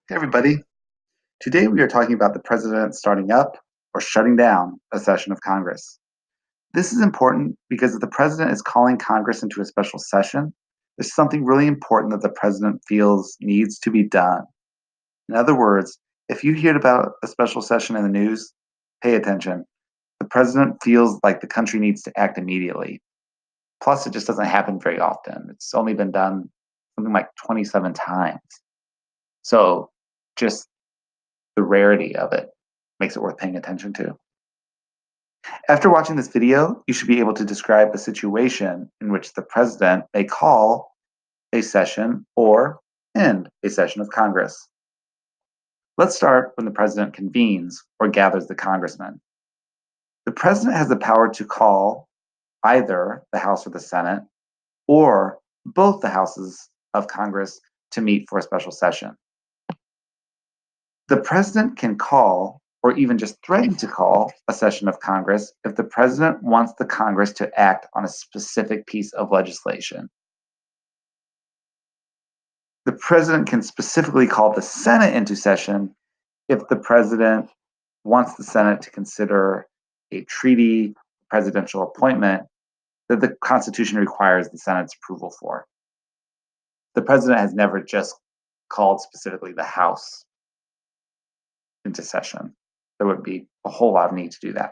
Hey everybody. Today we are talking about the president starting up or shutting down a session of Congress. This is important because if the president is calling Congress into a special session, there's something really important that the president feels needs to be done. In other words, if you hear about a special session in the news, pay attention. The president feels like the country needs to act immediately. Plus, it just doesn't happen very often. It's only been done something like 27 times. So just the rarity of it makes it worth paying attention to. After watching this video, you should be able to describe a situation in which the president may call a session or end a session of Congress. Let's start when the president convenes or gathers the congressmen. The president has the power to call either the House or the Senate or both the houses of Congress to meet for a special session. The president can call or even just threaten to call a session of Congress if the president wants the Congress to act on a specific piece of legislation. The president can specifically call the Senate into session if the president wants the Senate to consider a treaty presidential appointment that the Constitution requires the Senate's approval for. The president has never just called specifically the House into session. There would be a whole lot of need to do that.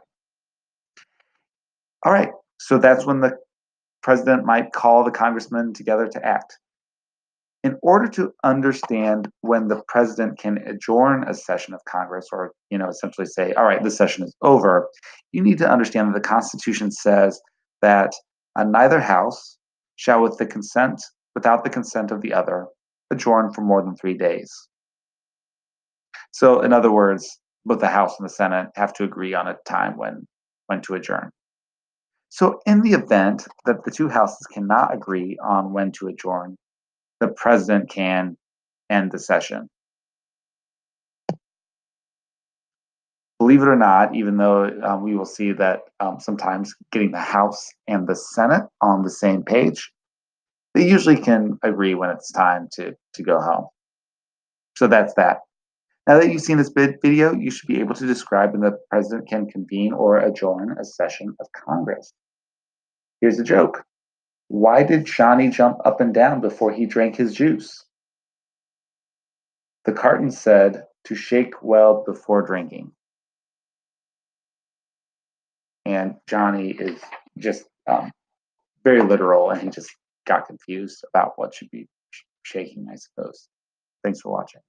All right, so that's when the president might call the congressmen together to act. In order to understand when the president can adjourn a session of Congress or, essentially say, all right, this session is over, you need to understand that the Constitution says that neither house shall without the consent of the other, adjourn for more than 3 days. So in other words, both the House and the Senate have to agree on a time when to adjourn. So in the event that the two houses cannot agree on when to adjourn, the president can end the session. Believe it or not, even though we will see that sometimes getting the House and the Senate on the same page, they usually can agree when it's time to go home. So that's that. Now that you've seen this video, you should be able to describe when the president can convene or adjourn a session of Congress. Here's a joke. Why did Johnny jump up and down before he drank his juice? The carton said to shake well before drinking. And Johnny is just very literal, and he just got confused about what should be shaking, I suppose. Thanks for watching.